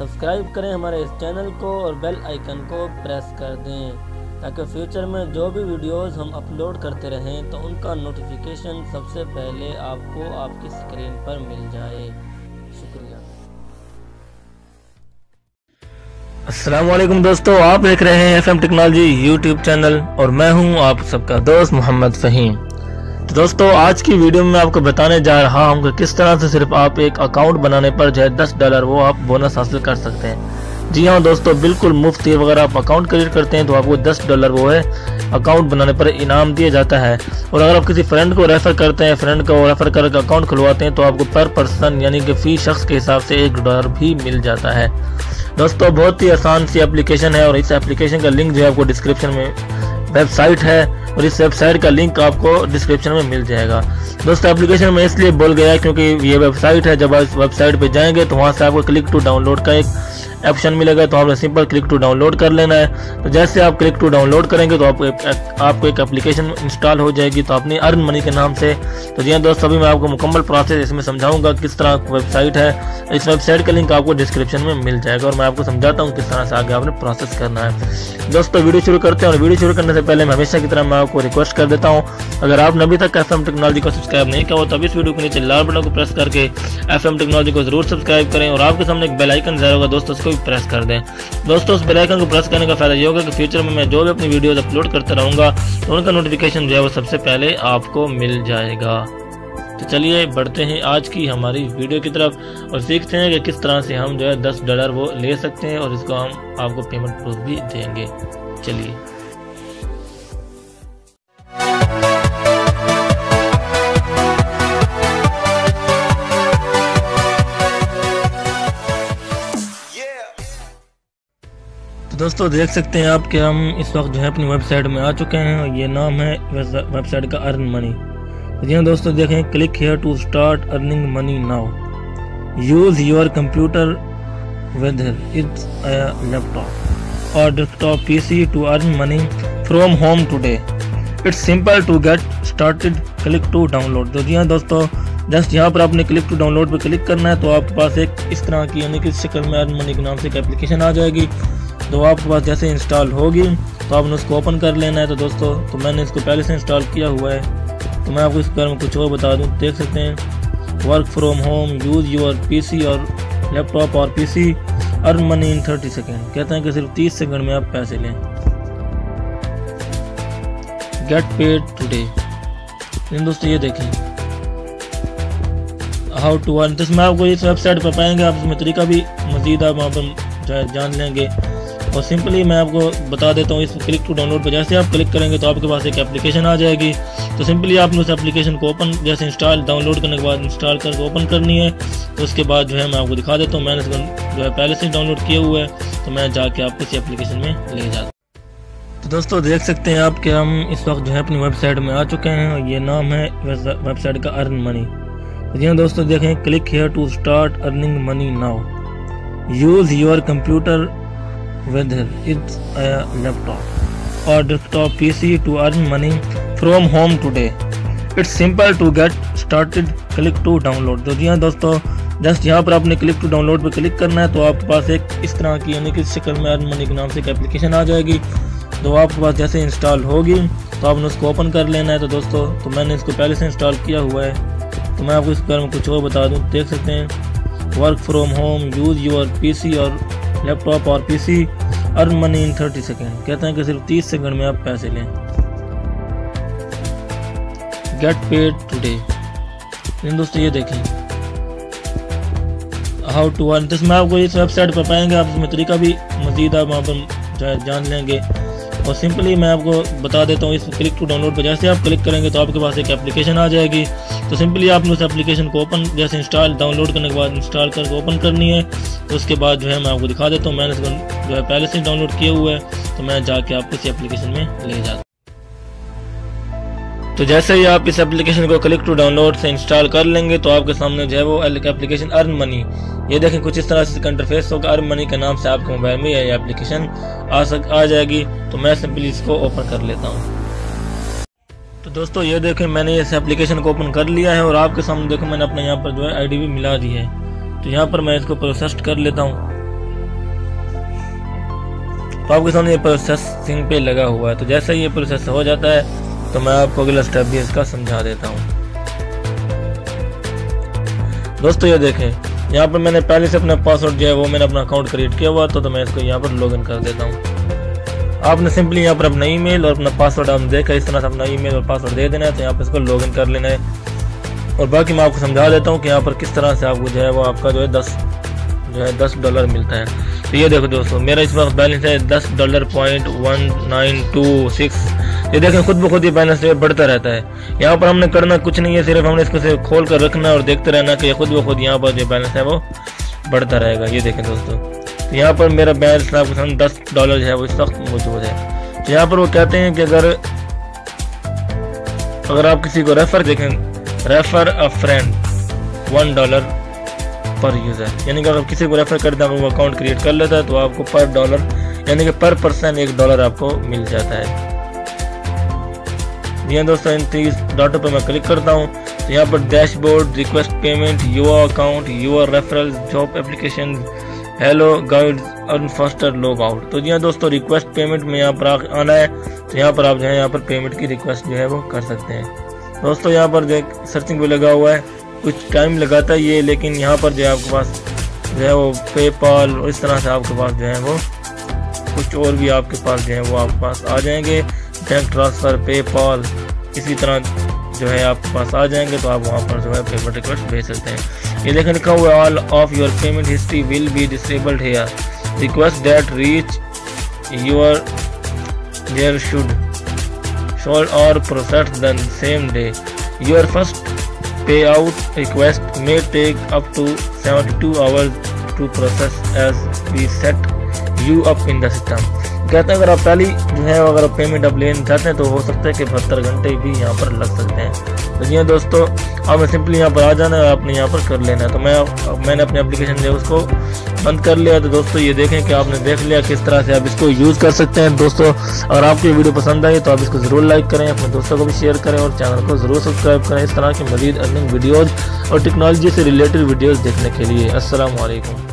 Subscribe करें हमारे इस चैनल को और बेल आइकन को प्रेस कर दें ताकि फ्यूचर में जो भी वीडियोस हम अपलोड करते रहें तो उनका नोटिफिकेशन सबसे पहले आपको आपकी स्क्रीन पर मिल जाए। शुक्रिया। अस्सलाम वालेकुम दोस्तों, आप देख रहे हैं FM टेक्नोलॉजी यूट्यूब चैनल और मैं हूं आप सबका दोस्त मोहम्मद फ़हीम। तो दोस्तों आज की वीडियो में आपको बताने जा रहा हूं कि किस तरह से सिर्फ आप एक अकाउंट बनाने पर जो है $10 वो आप बोनस हासिल कर सकते हैं। जी हाँ दोस्तों, बिल्कुल मुफ्त है। अगर आप अकाउंट क्रिएट करते हैं तो आपको $10 वो है अकाउंट बनाने पर इनाम दिया जाता है। और अगर आप किसी फ्रेंड को रेफर करते हैं, फ्रेंड को रेफर करके अकाउंट खुलवाते हैं तो आपको पर पर्सन यानी कि फी शख्स के हिसाब से $1 भी मिल जाता है। दोस्तों बहुत ही आसान सी एप्लीकेशन है और इस एप्लीकेशन का लिंक जो है आपको डिस्क्रिप्शन में वेबसाइट है और इस वेबसाइट का लिंक आपको डिस्क्रिप्शन में मिल जाएगा। दोस्तों एप्लीकेशन में इसलिए बोल गया क्योंकि ये वेबसाइट है। जब आप इस वेबसाइट पे जाएंगे तो वहाँ से आपको क्लिक टू डाउनलोड का एक ऑप्शन मिलेगा, तो आपने सिंपल क्लिक टू डाउनलोड कर लेना है। तो जैसे आप क्लिक टू डाउनलोड करेंगे तो आपको एक एप्लीकेशन इंस्टॉल हो जाएगी तो अपनी अर्न मनी के नाम से। तो जी हाँ दोस्तों, अभी मैं आपको मुकम्मल प्रोसेस इसमें समझाऊंगा किस तरह वेबसाइट है। इस वेबसाइट का लिंक आपको डिस्क्रिप्शन में मिल जाएगा और मैं आपको समझाता हूँ किस तरह से आगे आपने प्रोसेस करना है। दोस्तों वीडियो शुरू करते हैं और वीडियो शुरू करने से पहले मैं हमेशा की तरह मैं आपको रिक्वेस्ट कर देता हूँ, अगर आपने अभी तक FM टेक्नोलॉजी को सब्सक्राइब नहीं किया हो तो इस वीडियो के नीचे लाल बटन को प्रेस करके FM टेक्नोलॉजी को जरूर सब्सक्राइब करें और आपके सामने एक बेल आइकन ज़ाहिर होगा दोस्तों, उसको भी प्रेस कर दें। दोस्तों उस बेल आइकन को प्रेस करने का फायदा ये होगा कि फ्यूचर में मैं जो भी अपनी वीडियोस अपलोड करता रहूंगा तो उनका नोटिफिकेशन जो है वो सबसे पहले आपको मिल जाएगा। तो चलिए बढ़ते हैं आज की हमारी वीडियो की तरफ और सीखते हैं कि किस तरह से हम जो है $10 वो ले सकते हैं और इसको हम आपको पेमेंट प्रूफ भी देंगे। चलिए दोस्तों देख सकते हैं आप कि हम इस वक्त जो है अपनी वेबसाइट में आ चुके हैं और ये नाम है वेबसाइट का अर्न मनी। जी हाँ दोस्तों देखें, click here to start earning money now, use your computer whether it's laptop और desktop PC to earn money from home today, it's simple to get started, click to download. तो जी हाँ दोस्तों, just यहाँ पर आपने क्लिक टू डाउनलोड पर click करना है तो आपके पास एक इस तरह की यानी कि इस शक्ल में अर्न मनी के नाम से एक एप्लीकेशन आ जाएगी। तो आपके पास जैसे इंस्टॉल होगी तो आपने उसको ओपन कर लेना है। तो दोस्तों तो मैंने इसको पहले से इंस्टॉल किया हुआ है तो मैं आपको इस बारे में कुछ और बता दूं। देख सकते हैं, work from home, use your PC और लैपटॉप और PC, earn money in 30 second. कहते हैं कि सिर्फ 30 सेकंड में आप पैसे लें। Get paid today. दोस्तों ये देखें हाउ टू अर्न, तो इसमें आपको इस वेबसाइट पर पाएंगे, आप इसमें तरीका भी मजीद आप वहाँ पर जान लेंगे। और सिंपली मैं आपको बता देता हूँ, इस क्लिक टू डाउनलोड पर जैसे आप क्लिक करेंगे तो आपके पास एक एप्लीकेशन आ जाएगी। तो सिंपली आपने उस एप्लीकेशन को ओपन जैसे इंस्टॉल डाउनलोड करने के बाद इंस्टॉल करके ओपन करनी है। तो उसके बाद जो है मैं आपको दिखा देता हूँ, मैंने इसको जो है पहले से डाउनलोड किए हुए है तो मैं जाके आपको इस एप्लीकेशन में ले जाता हूँ। तो दोस्तों देख सकते हैं आप कि हम इस वक्त जो है अपनी वेबसाइट में आ चुके हैं और ये नाम है वेबसाइट का अर्न मनी। जी हाँ दोस्तों देखें, click here to start earning money now, use your computer whether it's laptop और desktop PC to earn money from home today, it's simple to get started, click to download. तो जी हाँ दोस्तों, just यहाँ पर आपने क्लिक टू डाउनलोड पर click करना है तो आपके पास एक इस तरह की यानी कि इस शक्ल में अर्न मनी के नाम से एक एप्लीकेशन आ जाएगी। तो आपके पास जैसे इंस्टॉल होगी तो आपने उसको ओपन कर लेना है। तो दोस्तों तो मैंने इसको पहले से इंस्टॉल किया हुआ है तो मैं आपको इस बारे में कुछ और बता दूं। देख सकते हैं, work from home, use your PC और लैपटॉप और PC, earn money in 30 second. कहते हैं कि सिर्फ 30 सेकंड में आप पैसे लें। Get paid today. दोस्तों ये देखें हाउ टू अर्न, तो इसमें आपको इस वेबसाइट पर पाएंगे, आप इसमें तरीका भी मजीद आप वहाँ पर जान लेंगे। और सिंपली मैं आपको बता देता हूँ, इस क्लिक टू डाउनलोड पर जैसे आप क्लिक करेंगे तो आपके पास एक एप्लीकेशन आ जाएगी। तो सिंपली आपने उस एप्लीकेशन को ओपन जैसे इंस्टॉल डाउनलोड करने के बाद इंस्टॉल करके ओपन करनी है। तो उसके बाद जो है मैं आपको दिखा देता हूँ, मैंने इसको जो है पहले से डाउनलोड किए हुए है तो मैं जाके आपको इस एप्लीकेशन में ले जाता हूँ। तो जैसे ही आप इस एप्लीकेशन को क्लिक टू डाउनलोड से इंस्टॉल कर लेंगे तो आपके सामने जो है वो एप्लीकेशन अर्न मनी, ये देखें कुछ इस तरह से इंटरफेस होगा। अर्न मनी के नाम से आपके मोबाइल में ये एप्लीकेशन आ जाएगी। तो मैं सिंपली इसको ओपन कर लेता हूँ। तो दोस्तों ये देखें मैंने इस एप्लीकेशन को ओपन कर लिया है और आपके सामने देखो मैंने अपने यहाँ पर जो है ID भी मिला दी है। तो यहाँ पर मैं इसको प्रोसेस कर लेता हूँ। तो आपके सामने ये प्रोसेसिंग पे लगा हुआ है। तो जैसे ये प्रोसेस हो जाता है तो मैं आपको अगला स्टेप भी इसका समझा देता हूँ। दोस्तों ये देखें, यहाँ पर मैंने पहले से अपना पासवर्ड जो है वो मैंने अपना अकाउंट क्रिएट किया हुआ, तो मैं इसको यहाँ पर लॉगिन कर देता हूँ। आपने सिंपली यहाँ पर अपना ईमेल और अपना पासवर्ड आपने देखा, इस तरह से अपना ईमेल और पासवर्ड दे देना है। तो यहाँ पर इसको लॉगिन कर लेना है और बाकी मैं आपको समझा देता हूँ कि यहाँ पर किस तरह से आपको जो है वो आपका जो है $10 मिलता है। तो ये देखो दोस्तों, मेरा इस वक्त बैलेंस है $10.1926। ये देखें खुद ब खुद ये बैलेंस बढ़ता रहता है। यहाँ पर हमने करना कुछ नहीं है, सिर्फ हमने इसको से खोल कर रखना और देखते रहना कि ये खुद ब खुद यहाँ पर जो बैलेंस है वो बढ़ता रहेगा। ये देखें दोस्तों, तो यहाँ पर मेरा बैलेंस आपके सामने $10 जो है वो इस वक्त मौजूद है। तो यहाँ पर वो कहते हैं कि अगर आप किसी को रेफर देखें, रेफर अ फ्रेंड $1 पर यूज़र, यानी कि अगर किसी को रेफर करते हैं वो अकाउंट क्रिएट कर लेता है तो आपको पर डॉलर यानी कि पर पर्सन $1 आपको मिल जाता है। ये दोस्तों इन 3 डॉटों पर मैं क्लिक करता हूँ तो यहाँ पर dashboard, request payment, your account, your referral, job application, hello guides, earn faster, log out. तो जी दोस्तों रिक्वेस्ट पेमेंट में यहाँ पर आना है। तो यहाँ पर आप जो है यहाँ पर पेमेंट की रिक्वेस्ट जो है वो कर सकते हैं। दोस्तों यहाँ पर जो सर्चिंग पे लगा हुआ है, कुछ टाइम लगाता है ये, लेकिन यहाँ पर जो है आपके पास जो है वो पेपाल और इस तरह से आपके पास जो है वो कुछ और भी आपके पास जो है वो आपके पास आ जाएंगे। बैंक ट्रांसफ़र, पेपाल, इसी तरह जो है आपके पास आ जाएंगे। तो आप वहाँ पर जो है पेमेंट रिक्वेस्ट भेज सकते हैं। ये देखें लिखा हुआ है all of your payment history will be disabled here, request that reach your there should or process the same day, your first payout request may take up to 72 hours to process as we set you up in the system। कहते हैं अगर आप पहली जो है अगर आप payment आप लेना चाहते हैं तो हो सकता है कि 72 घंटे भी यहाँ पर लग सकते हैं। तो ये दोस्तों आपने सिंपली यहाँ पर आ जाना है और आपने यहाँ पर कर लेना है। तो मैंने अपनी एप्लीकेशन जो है उसको बंद कर लिया। तो दोस्तों ये देखें कि आपने देख लिया किस तरह से आप इसको यूज़ कर सकते हैं। दोस्तों अगर आपको ये वीडियो पसंद आई तो आप इसको ज़रूर लाइक करें, अपने दोस्तों को भी शेयर करें और चैनल को ज़रूर सब्सक्राइब करें इस तरह की मज़ीद अर्निंग वीडियोज़ और टेक्नोलॉजी से रिलेटेड वीडियोज़ देखने के लिए। अस्सलाम वालेकुम।